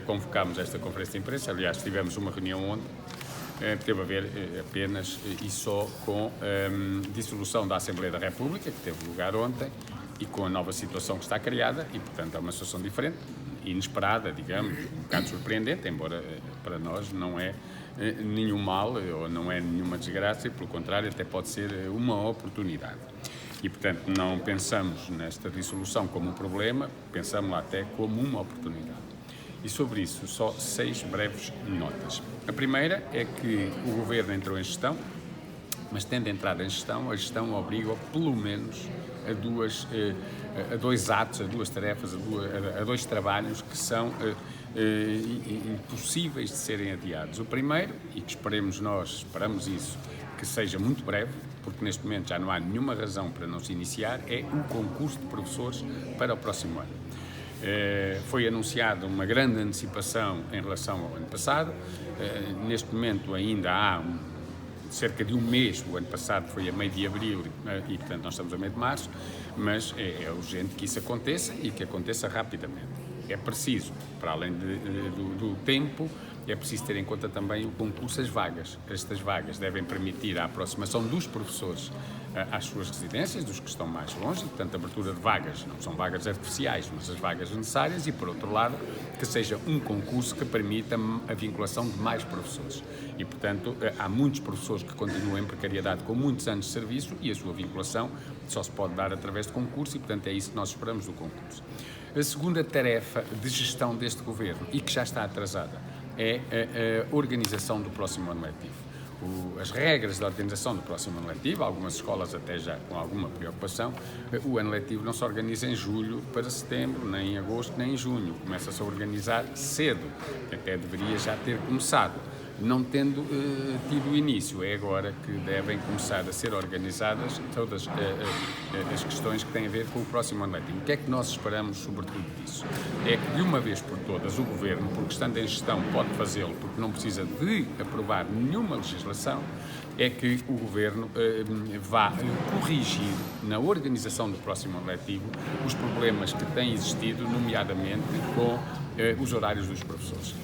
convocámos esta conferência de imprensa. Aliás, tivemos uma reunião ontem, teve a ver apenas e só com a dissolução da Assembleia da República, que teve lugar ontem, e com a nova situação que está criada, e portanto é uma situação diferente, inesperada, digamos, um bocado surpreendente, embora para nós não é nenhum mal ou não é nenhuma desgraça, e pelo contrário até pode ser uma oportunidade. E portanto não pensamos nesta dissolução como um problema, pensamos até como uma oportunidade. E sobre isso só 6 breves notas. A primeira é que o Governo entrou em gestão, mas tendo entrado em gestão, a gestão obriga pelo menos a 2 atos, a 2 tarefas, a 2 trabalhos que são impossíveis de serem adiados. O primeiro, e que esperamos isso, que seja muito breve, porque neste momento já não há nenhuma razão para não se iniciar, é o concurso de professores para o próximo ano. Foi anunciada uma grande antecipação em relação ao ano passado. Neste momento ainda há cerca de um mês, o ano passado foi a meio de abril e portanto nós estamos a meio de março, mas é urgente que isso aconteça e que aconteça rapidamente. É preciso, para além do tempo, é preciso ter em conta também o concurso, as vagas. Estas vagas devem permitir a aproximação dos professores às suas residências, dos que estão mais longe, portanto, a abertura de vagas, não são vagas artificiais, mas as vagas necessárias, e, por outro lado, que seja um concurso que permita a vinculação de mais professores. E, portanto, há muitos professores que continuam em precariedade com muitos anos de serviço e a sua vinculação só se pode dar através de concurso e, portanto, é isso que nós esperamos do concurso. A segunda tarefa de gestão deste Governo, e que já está atrasada, é a organização do próximo ano letivo. As regras da organização do próximo ano letivo, algumas escolas até já com alguma preocupação, o ano letivo não se organiza em julho para setembro, nem em agosto, nem em junho. Começa-se a organizar cedo, até deveria já ter começado. Não tendo tido início, é agora que devem começar a ser organizadas todas as questões que têm a ver com o próximo ano letivo. O que é que nós esperamos sobretudo disso? É que de uma vez por todas o Governo, porque estando em gestão pode fazê-lo, porque não precisa de aprovar nenhuma legislação, é que o Governo vá corrigir na organização do próximo ano letivo os problemas que têm existido, nomeadamente com os horários dos professores.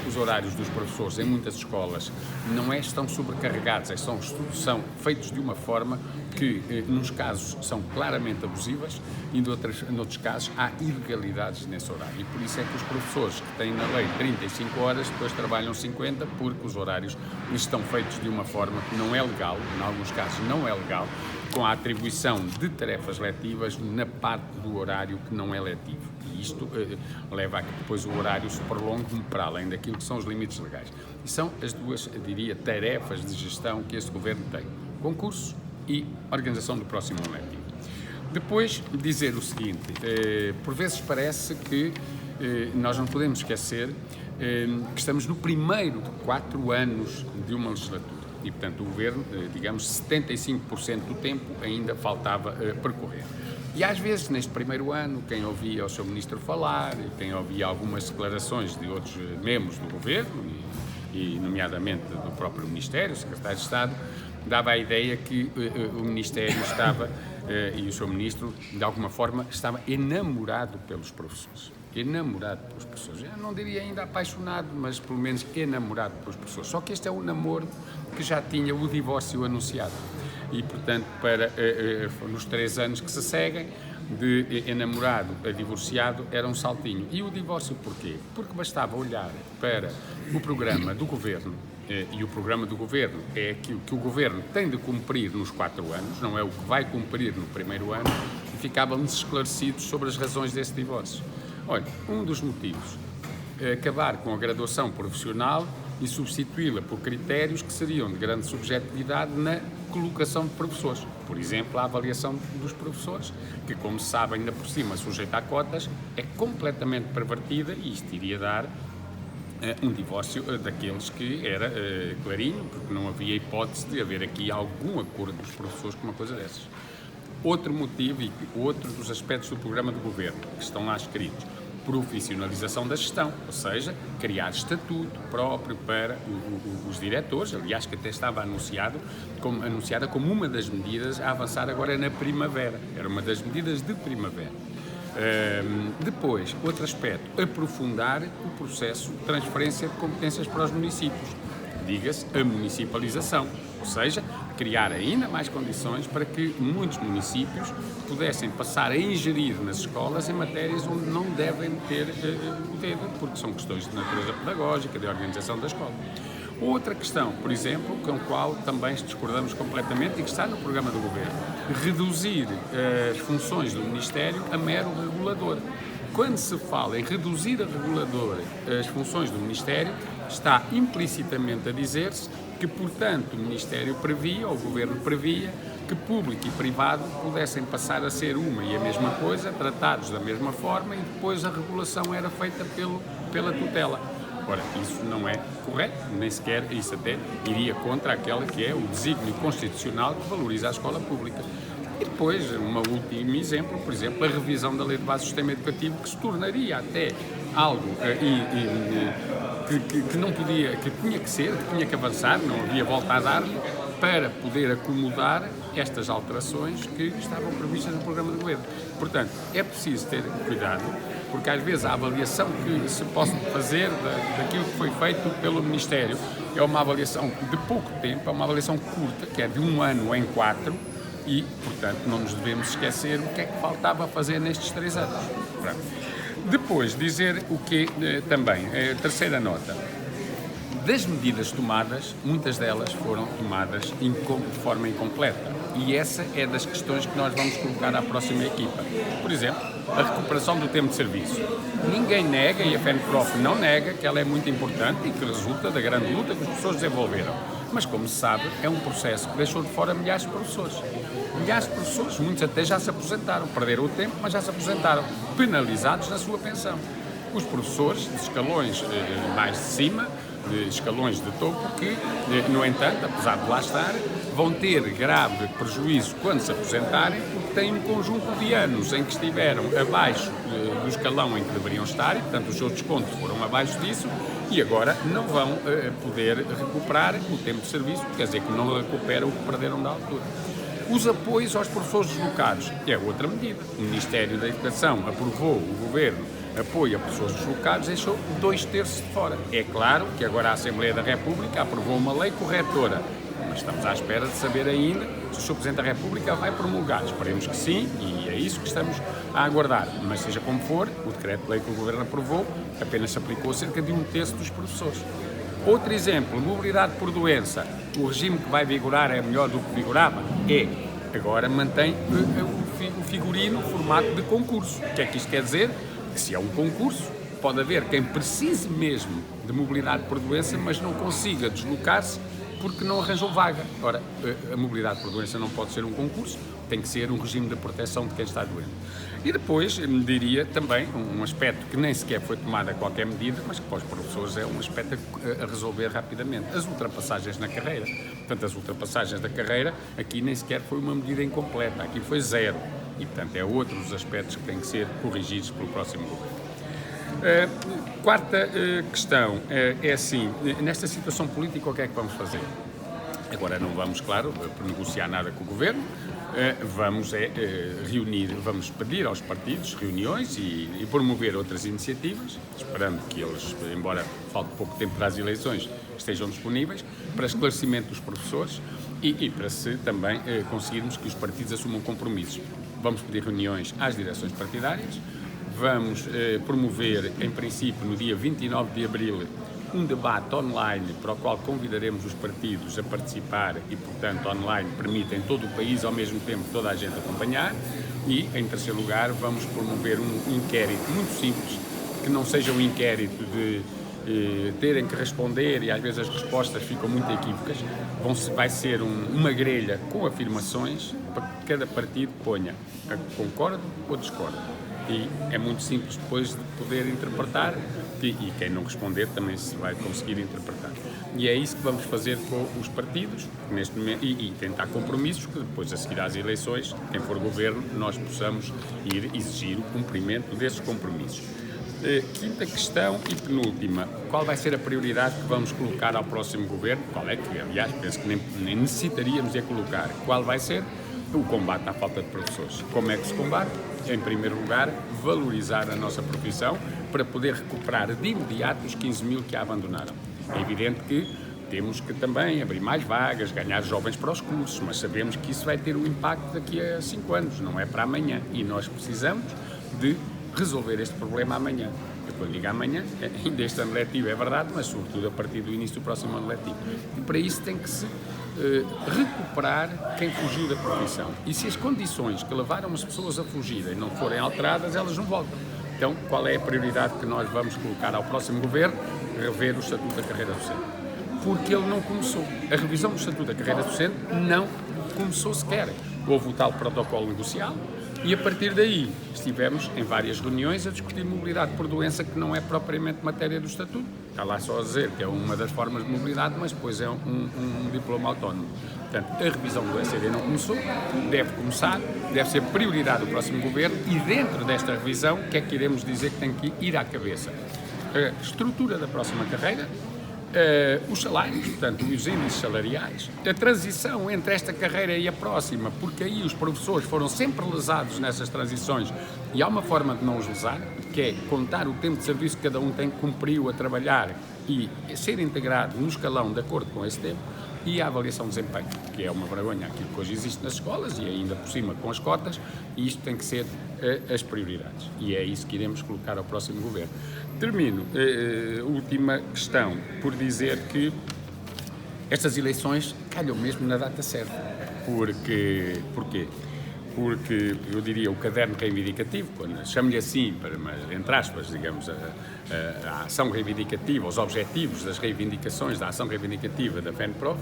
Os horários dos professores em muitas escolas não estão sobrecarregados, são feitos de uma forma que, nos casos, são claramente abusivas e, noutros casos, há ilegalidades nesse horário. E por isso é que os professores que têm na lei 35 horas, depois trabalham 50, porque os horários estão feitos de uma forma que não é legal, em alguns casos não é legal, com a atribuição de tarefas letivas na parte do horário que não é letivo. E isto leva a que depois o horário se prolongue para além daquilo que são os limites legais. E são as 2, eu diria, tarefas de gestão que este Governo tem: concurso e organização do próximo ano letivo. Depois, dizer o seguinte, por vezes parece que nós não podemos esquecer que estamos no primeiro de 4 anos de uma legislatura. E, portanto, o Governo, digamos, 75% do tempo ainda faltava percorrer. E, às vezes, neste primeiro ano, quem ouvia o Sr. Ministro falar, quem ouvia algumas declarações de outros membros do Governo, e nomeadamente do próprio Ministério, o Secretário de Estado, dava a ideia que o Ministério estava, e o Sr. Ministro, de alguma forma, estava enamorado pelos professores. Enamorado pelos professores. Eu não diria ainda apaixonado, mas pelo menos enamorado pelos professores. Só que este é um namoro que já tinha o divórcio anunciado. E, portanto, nos 3 anos que se seguem, de enamorado a divorciado, era um saltinho. E o divórcio porquê? Porque bastava olhar para o programa do Governo, e o programa do Governo é aquilo que o Governo tem de cumprir nos 4 anos, não é o que vai cumprir no primeiro ano, e ficávamos esclarecidos sobre as razões desse divórcio. Olha, um dos motivos é acabar com a graduação profissional e substituí-la por critérios que seriam de grande subjetividade na colocação de professores. Por exemplo, a avaliação dos professores, que, como se sabe, ainda por cima, sujeita a cotas, é completamente pervertida, e isto iria dar um divórcio daqueles que era clarinho, porque não havia hipótese de haver aqui algum acordo dos professores com uma coisa dessas. Outro motivo e outro dos aspectos do programa do Governo, que estão lá escritos: profissionalização da gestão, ou seja, criar estatuto próprio para os diretores, aliás, que até estava anunciada como uma das medidas a avançar agora na primavera, era uma das medidas de primavera. Depois, outro aspecto, aprofundar o processo de transferência de competências para os municípios. Diga-se a municipalização, ou seja, criar ainda mais condições para que muitos municípios pudessem passar a ingerir nas escolas em matérias onde não devem ter o dedo, porque são questões de natureza pedagógica, de organização da escola. Outra questão, por exemplo, com a qual também discordamos completamente e que está no programa do Governo, reduzir as funções do Ministério a mero regulador. Quando se fala em reduzir a regulador as funções do Ministério, está implicitamente a dizer-se que, portanto, o Ministério previa, ou o Governo previa, que público e privado pudessem passar a ser uma e a mesma coisa, tratados da mesma forma, e depois a regulação era feita pela tutela. Ora, isso não é correto, nem sequer isso até iria contra aquela que é o desígnio constitucional que valoriza a escola pública. E depois, um último exemplo, por exemplo, a revisão da Lei de Base do Sistema Educativo, que se tornaria até algo que não podia, que tinha que ser, que tinha que avançar, não havia volta a dar-lhe, para poder acomodar estas alterações que estavam previstas no programa do Governo. Portanto, é preciso ter cuidado, porque às vezes a avaliação que se possa fazer daquilo que foi feito pelo Ministério é uma avaliação de pouco tempo, é uma avaliação curta, que é de 1 ano em 4, e, portanto, não nos devemos esquecer o que é que faltava fazer nestes 3 anos. Pronto. Depois, dizer o que também, terceira nota. Das medidas tomadas, muitas delas foram tomadas de forma incompleta. E essa é das questões que nós vamos colocar à próxima equipa. Por exemplo, a recuperação do tempo de serviço. Ninguém nega, e a FENPROF não nega, que ela é muito importante e que resulta da grande luta que as pessoas desenvolveram. Mas, como se sabe, é um processo que deixou de fora milhares de professores. Milhares de professores, muitos até já se aposentaram, perderam o tempo, mas já se aposentaram, penalizados na sua pensão. Os professores de escalões mais de cima, de escalões de topo, que, no entanto, apesar de lá estar, vão ter grave prejuízo quando se aposentarem, porque têm um conjunto de anos em que estiveram abaixo do escalão em que deveriam estar, e, portanto, os seus descontos foram abaixo disso, e agora não vão poder recuperar o tempo de serviço, quer dizer que não recuperam o que perderam da altura. Os apoios aos professores deslocados é outra medida. O Ministério da Educação aprovou, o Governo apoio a professores deslocados, deixou 2/3 de fora. É claro que agora a Assembleia da República aprovou uma lei corretora, mas estamos à espera de saber ainda se o Sr. Presidente da República vai promulgar. Esperemos que sim, e é isso que estamos a aguardar. Mas seja como for, o decreto-lei que o Governo aprovou apenas se aplicou a cerca de 1/3 dos professores. Outro exemplo, mobilidade por doença. O regime que vai vigorar é melhor do que vigorava? É. Agora mantém o figurino formato de concurso. O que é que isto quer dizer? Que se é um concurso, pode haver quem precise mesmo de mobilidade por doença, mas não consiga deslocar-se porque não arranjou vaga. Ora, a mobilidade por doença não pode ser um concurso, tem que ser um regime de proteção de quem está doente. E depois, diria também, um aspecto que nem sequer foi tomada qualquer medida, mas que para os professores é um aspecto a resolver rapidamente, as ultrapassagens na carreira. Portanto, as ultrapassagens da carreira, aqui nem sequer foi uma medida incompleta, aqui foi 0. E, portanto, é outro dos aspectos que têm que ser corrigidos pelo próximo governo. Quarta questão é assim, nesta situação política o que é que vamos fazer? Agora não vamos, claro, negociar nada com o Governo, vamos reunir, vamos pedir aos partidos reuniões e promover outras iniciativas, esperando que eles, embora falte pouco tempo para as eleições, estejam disponíveis para esclarecimento dos professores e para se também conseguirmos que os partidos assumam compromissos. Vamos pedir reuniões às direções partidárias, vamos promover, em princípio, no dia 29 de abril, um debate online para o qual convidaremos os partidos a participar e, portanto, online permite em todo o país, ao mesmo tempo, toda a gente acompanhar. E, em terceiro lugar, vamos promover um inquérito muito simples, que não seja um inquérito de terem que responder e às vezes as respostas ficam muito equívocas. Vai ser uma grelha com afirmações para que cada partido ponha concorda ou discorda. E é muito simples depois de poder interpretar e quem não responder também se vai conseguir interpretar. E é isso que vamos fazer com os partidos neste momento e tentar compromissos que depois, a seguir às eleições, quem for governo, nós possamos ir exigir o cumprimento desses compromissos. Quinta questão e penúltima, qual vai ser a prioridade que vamos colocar ao próximo governo? Qual é que, aliás, penso que nem necessitaríamos de colocar. Qual vai ser? O combate à falta de professores. Como é que se combate? em primeiro lugar, valorizar a nossa profissão para poder recuperar de imediato os 15 mil que a abandonaram. É evidente que temos que também abrir mais vagas, ganhar jovens para os cursos, mas sabemos que isso vai ter um impacto daqui a 5 anos, não é para amanhã. E nós precisamos de resolver este problema amanhã. Eu, quando digo amanhã, ainda este ano letivo é verdade, mas sobretudo a partir do início do próximo ano letivo. E para isso tem que se recuperar quem fugiu da profissão. E se as condições que levaram as pessoas a fugirem não forem alteradas, elas não voltam. Então, qual é a prioridade que nós vamos colocar ao próximo governo? Rever o Estatuto da Carreira Docente. Porque ele não começou. A revisão do Estatuto da Carreira Docente não começou sequer. Houve o tal protocolo negocial e, a partir daí, estivemos em várias reuniões a discutir mobilidade por doença, que não é propriamente matéria do Estatuto. Está lá só a dizer que é uma das formas de mobilidade, mas depois é um diploma autónomo. Portanto, a revisão do ECD não começou, deve começar, deve ser prioridade do próximo governo e, dentro desta revisão, o que é que iremos dizer que tem que ir à cabeça? A estrutura da próxima carreira, os salários, portanto, os índices salariais, a transição entre esta carreira e a próxima, porque aí os professores foram sempre lesados nessas transições e há uma forma de não os lesar, que é contar o tempo de serviço que cada um tem, cumpriu a trabalhar e ser integrado no escalão de acordo com esse tempo, e a avaliação de desempenho, que é uma vergonha aquilo que hoje existe nas escolas e ainda por cima com as cotas, e isto tem que ser as prioridades. E é isso que iremos colocar ao próximo governo. Termino, última questão, por dizer que estas eleições calham mesmo na data certa. Porquê? Porque, eu diria, o caderno reivindicativo, chamo-lhe assim, mas entre aspas, digamos, a ação reivindicativa, os objetivos das reivindicações da ação reivindicativa da FENPROF,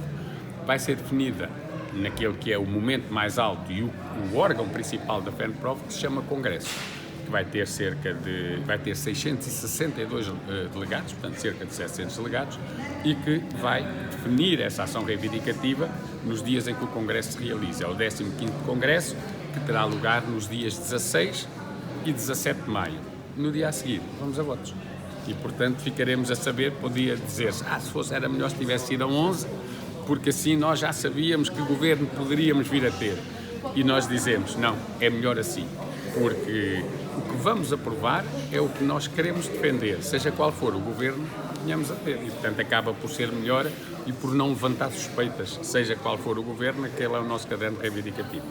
vai ser definida naquele que é o momento mais alto e o órgão principal da FENPROF, que se chama Congresso, que vai ter 662 delegados, portanto cerca de 700 delegados, e que vai definir essa ação reivindicativa nos dias em que o Congresso se realiza. É o 15º Congresso, que terá lugar nos dias 16 e 17 de maio. No dia a seguir, vamos a votos. E, portanto, ficaremos a saber, podia dizer-se, se fosse era melhor se tivesse sido a 11, porque assim nós já sabíamos que governo poderíamos vir a ter. E nós dizemos, não, é melhor assim, porque o que vamos aprovar é o que nós queremos defender, seja qual for o governo que venhamos a ter. E, portanto, acaba por ser melhor e por não levantar suspeitas, seja qual for o governo, aquele é o nosso caderno reivindicativo.